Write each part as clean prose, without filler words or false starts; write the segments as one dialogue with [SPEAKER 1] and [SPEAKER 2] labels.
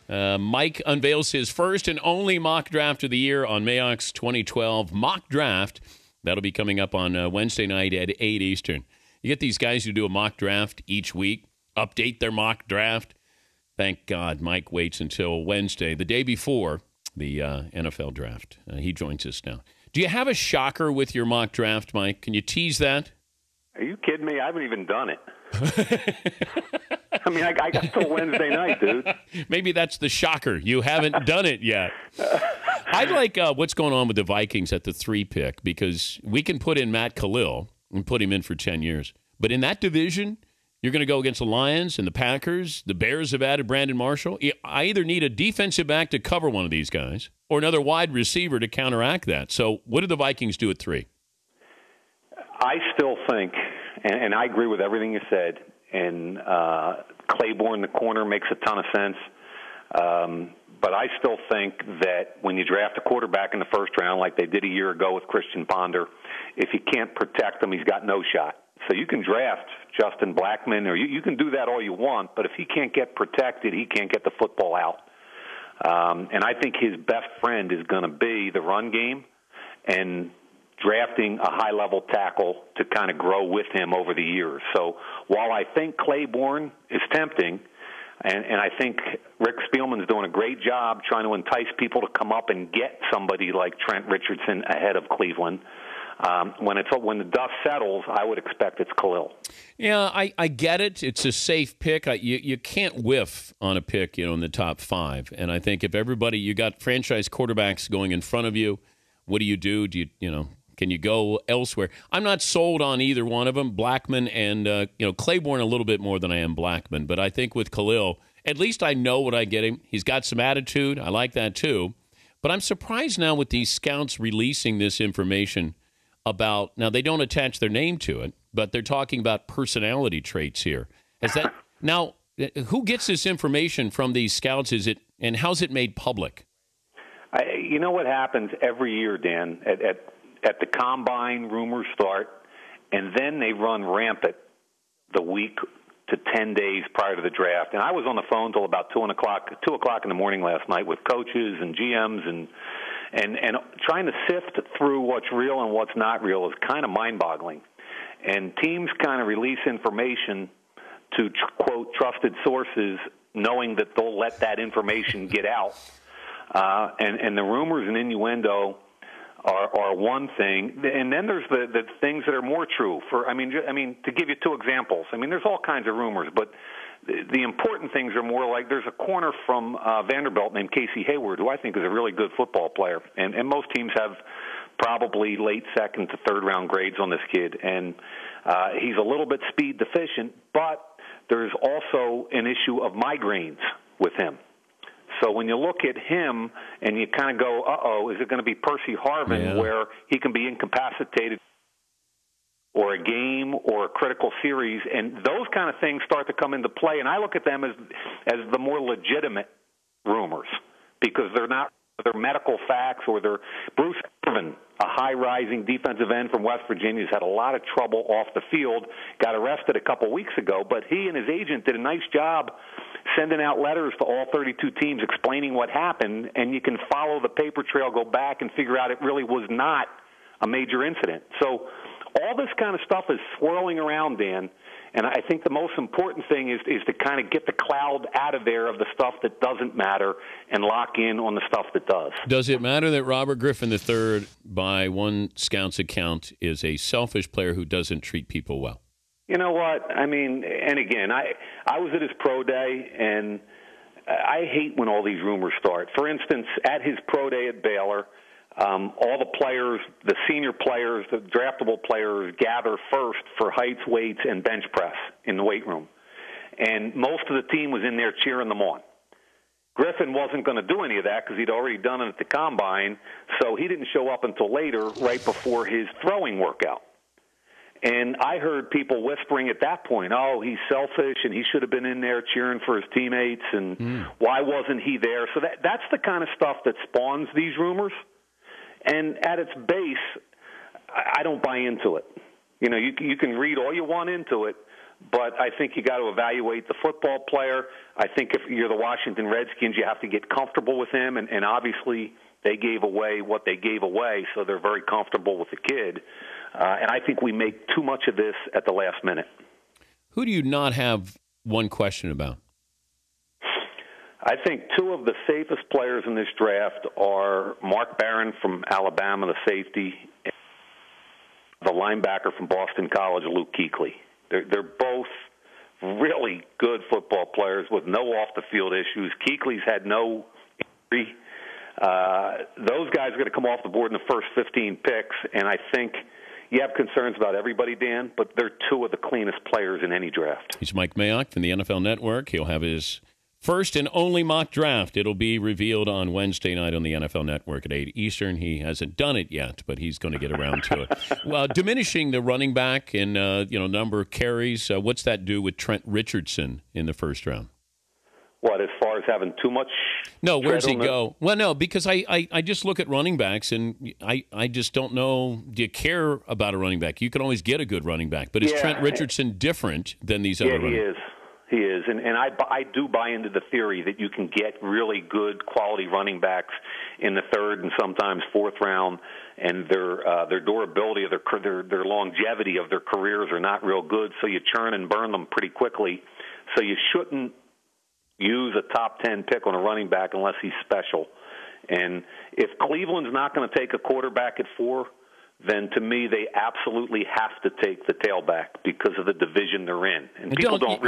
[SPEAKER 1] Mike unveils his first and only mock draft of the year on Mayock's 2012 mock draft. That'll be coming up on Wednesday night at 8 Eastern. You get these guys who do a mock draft each week, update their mock draft. Thank God Mike waits until Wednesday, the day before the NFL draft. He joins us now. Do you have a shocker with your mock draft, Mike? Can you tease that?
[SPEAKER 2] Are you kidding me? I haven't even done it. I mean, I got till Wednesday night, dude.
[SPEAKER 1] Maybe that's the shocker. You haven't done it yet. I like what's going on with the Vikings at the 3 pick, because we can put in Matt Khalil and put him in for 10 years. But in that division, you're going to go against the Lions and the Packers. The Bears have added Brandon Marshall. I either need a defensive back to cover one of these guys or another wide receiver to counteract that. So what did the Vikings do at 3?
[SPEAKER 2] I still think, and I agree with everything you said, and Claiborne, the corner, makes a ton of sense. But I still think that when you draft a quarterback in the first round, like they did a year ago with Christian Ponder, if you can't protect him, he's got no shot. So you can draft Justin Blackmon, or you can do that all you want, but if he can't get protected, he can't get the football out. And I think his best friend is going to be the run game and drafting a high-level tackle to kind of grow with him over the years. So while I think Claiborne is tempting, and I think Rick Spielman's doing a great job trying to entice people to come up and get somebody like Trent Richardson ahead of Cleveland, when the dust settles, I would expect it's Khalil.
[SPEAKER 1] Yeah, I get it. It's a safe pick. You can't whiff on a pick, in the top 5. And I think if you got franchise quarterbacks going in front of you, what do you do? Can you go elsewhere? I'm not sold on either one of them, Blackmon and Claiborne a little bit more than I am Blackmon. But I think with Khalil, at least I know what I get him. He's got some attitude. I like that too. But I'm surprised now with these scouts releasing this information about, now they don't attach their name to it, but they're talking about personality traits here. Now, who gets this information from these scouts? And how's it made public?
[SPEAKER 2] You know what happens every year, Dan, at the combine, rumors start, and then they run rampant the week to 10 days prior to the draft. And I was on the phone till about 2 o'clock in the morning last night with coaches and GMs, and trying to sift through what's real and what's not real is kind of mind-boggling. And teams kind of release information to, quote, trusted sources, knowing that they'll let that information get out. And the rumors and innuendo are one thing, and then there's the things that are more true. To give you 2 examples, there's all kinds of rumors, but the important things are more like there's a corner from Vanderbilt named Casey Hayward, who I think is a really good football player, and most teams have probably late 2nd to 3rd round grades on this kid, and he's a little bit speed deficient, but there's also an issue of migraines with him. So when you look at him and you kind of go, is it going to be Percy Harvin, where he can be incapacitated or a game or a critical series, and those kind of things start to come into play. And I look at them as the more legitimate rumors, because they're medical facts, or they're Bruce Irvin, a high-rising defensive end from West Virginia, has had a lot of trouble off the field, got arrested a couple weeks ago, but he and his agent did a nice job sending out letters to all 32 teams explaining what happened, and you can follow the paper trail, go back and figure out it really was not a major incident. So all this kind of stuff is swirling around, Dan, and I think the most important thing is to kind of get the cloud out of there of the stuff that doesn't matter and lock in on the stuff that does.
[SPEAKER 1] Does it matter that Robert Griffin III, by one scout's account, is a selfish player who doesn't treat people well?
[SPEAKER 2] You know what? And again, I was at his pro day, and I hate when all these rumors start. For instance, at his pro day at Baylor, all the players, the senior players, the draftable players, gather first for heights, weights, and bench press in the weight room. And most of the team was in there cheering them on. Griffin wasn't going to do any of that because he'd already done it at the combine, so he didn't show up until later, right before his throwing workout. And I heard people whispering at that point, he's selfish and he should have been in there cheering for his teammates, and why wasn't he there? So that's the kind of stuff that spawns these rumors. And at its base, I don't buy into it. You know, you can read all you want into it, but I think you got to evaluate the football player. I think if you're the Washington Redskins, you have to get comfortable with him, and obviously they gave away what they gave away, so they're very comfortable with the kid. And I think we make too much of this at the last minute.
[SPEAKER 1] Who do you not have one question about?
[SPEAKER 2] I think two of the safest players in this draft are Mark Barron from Alabama, the safety, and the linebacker from Boston College, Luke Kuechly. They're both really good football players with no off-the-field issues. Kuechly's had no injury. Those guys are going to come off the board in the first 15 picks, and I think you have concerns about everybody, Dan, but they're two of the cleanest players in any draft.
[SPEAKER 1] He's Mike Mayock from the NFL Network. He'll have his first and only mock draft. It'll be revealed on Wednesday night on the NFL Network at 8 Eastern. He hasn't done it yet, but he's going to get around to it. Well, diminishing the running back and number of carries, what's that do with Trent Richardson in the first round?
[SPEAKER 2] What, as far as having too much?
[SPEAKER 1] No, where's he go? Well, no, because I just look at running backs, and I just don't know. Do you care about a running back? You can always get a good running back, but is Trent Richardson different than these other running backs?
[SPEAKER 2] He is, and I do buy into the theory that you can get really good quality running backs in the third and sometimes fourth round, and their durability of their longevity of their careers are not real good, so you churn and burn them pretty quickly. So you shouldn't use a top 10 pick on a running back unless he's special. And if Cleveland's not going to take a quarterback at 4, then to me they absolutely have to take the tailback because of the division they're in. And people don't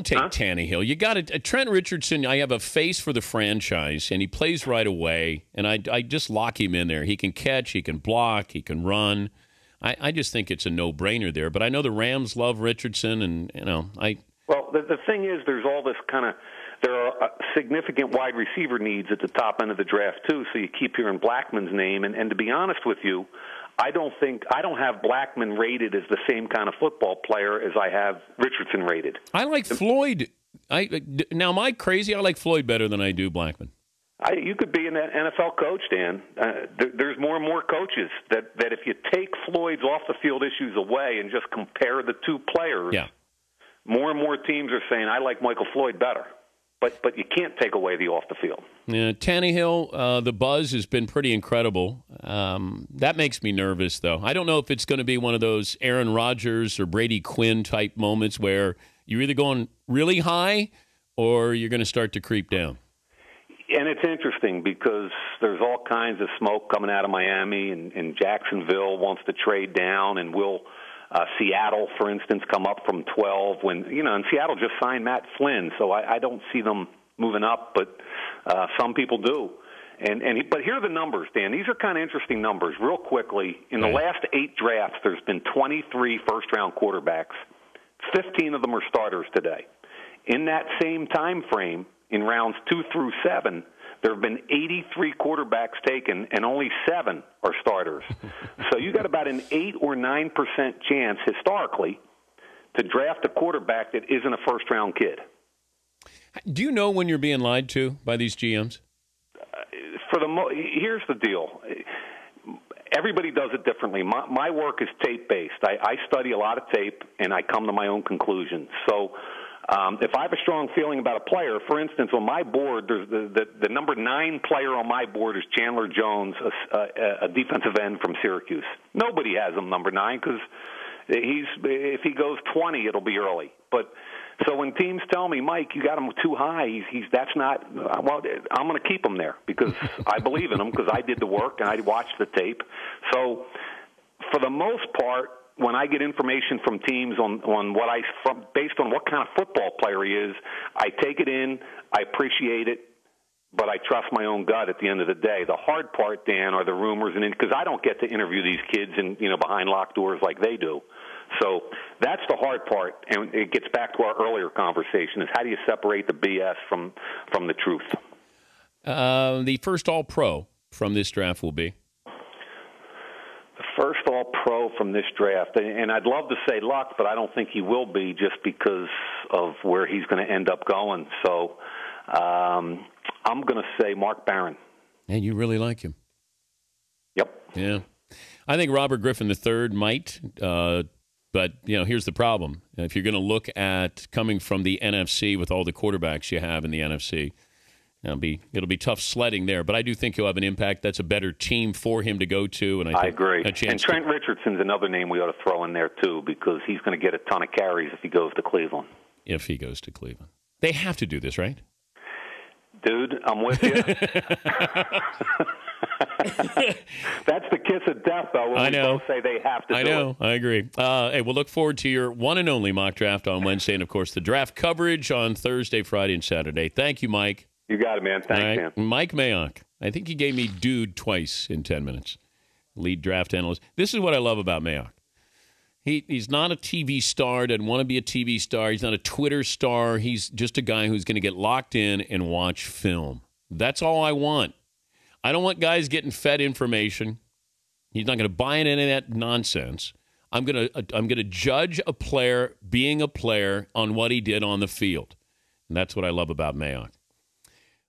[SPEAKER 2] take
[SPEAKER 1] Tannehill. You got it. Trent Richardson, I have a face for the franchise, and he plays right away, and I just lock him in there. He can catch, he can block, he can run. I just think it's a no-brainer there. But I know the Rams love Richardson, and
[SPEAKER 2] Well, the thing is, there's all this kind of. There are significant wide receiver needs at the top end of the draft, too, so you keep hearing Blackman's name. And to be honest with you, I don't have Blackman rated as the same kind of football player as I have Richardson rated.
[SPEAKER 1] I like Floyd. Now, am I crazy? I like Floyd better than I do Blackman.
[SPEAKER 2] You could be an NFL coach, Dan. There's more and more coaches that if you take Floyd's off-the-field issues away and just compare the two players, more and more teams are saying, I like Michael Floyd better. But you can't take away the off the field. Yeah,
[SPEAKER 1] Tannehill, the buzz has been pretty incredible. That makes me nervous, though. I don't know if it's going to be one of those Aaron Rodgers or Brady Quinn type moments where you're either going really high or you're going to start to creep down.
[SPEAKER 2] And it's interesting because there's all kinds of smoke coming out of Miami, and Jacksonville wants to trade down, and will Seattle, for instance, come up from 12 when, and Seattle just signed Matt Flynn, so I don't see them moving up, but some people do. But here are the numbers, Dan. These are kind of interesting numbers. Real quickly, in the last 8 drafts, there's been 23 first-round quarterbacks. 15 of them are starters today. In that same time frame, in rounds 2 through 7, there have been 83 quarterbacks taken, and only 7 are starters. So you got about an 8 or 9% chance, historically, to draft a quarterback that isn't a first-round kid.
[SPEAKER 1] Do you know when you're being lied to by these GMs?
[SPEAKER 2] Here's the deal. Everybody does it differently. My work is tape-based. I study a lot of tape, and I come to my own conclusions. So if I have a strong feeling about a player, for instance, on my board, there's the number 9 player on my board is Chandler Jones, a defensive end from Syracuse. Nobody has him number 9 because if he goes 20, it'll be early. But so when teams tell me, Mike, you got him too high, that's not. Well, I'm going to keep him there because I believe in him because I did the work and I watched the tape. So for the most part, when I get information from teams on based on what kind of football player he is, I take it in, I appreciate it, but I trust my own gut at the end of the day. The hard part, Dan, are the rumors, and because I don't get to interview these kids behind locked doors like they do. So that's the hard part, and it gets back to our earlier conversation: is how do you separate the BS from the truth?
[SPEAKER 1] The first All-Pro from this draft will be.
[SPEAKER 2] First All-Pro from this draft, and I'd love to say Luck, but I don't think he will be just because of where he's going to end up going. So I'm going to say Mark Barron.
[SPEAKER 1] And you really like him.
[SPEAKER 2] Yep.
[SPEAKER 1] Yeah. I think Robert Griffin III might But, here's the problem. If you're going to look at coming from the NFC with all the quarterbacks you have in the NFC, it'll be tough sledding there. But I do think he'll have an impact. That's a better team for him to go to. And I
[SPEAKER 2] agree. And Trent Richardson's another name we ought to throw in there, too, because he's going to get a ton of carries if he goes to Cleveland.
[SPEAKER 1] If he goes to Cleveland. They have to do this, right?
[SPEAKER 2] Dude, I'm with you. That's the kiss of death, though, when we both say they have to do it.
[SPEAKER 1] I know. I agree. Hey, we'll look forward to your one and only mock draft on Wednesday, and, of course, the draft coverage on Thursday, Friday, and Saturday. Thank you, Mike.
[SPEAKER 2] You got it, man. Thanks, man.
[SPEAKER 1] Mike Mayock. I think he gave me dude twice in 10 minutes. Lead draft analyst. This is what I love about Mayock. He's not a TV star, doesn't want to be a TV star. He's not a Twitter star. He's just a guy who's going to get locked in and watch film. That's all I want. I don't want guys getting fed information. He's not going to buy into any of that nonsense. I'm going to judge a player being a player on what he did on the field. And that's what I love about Mayock.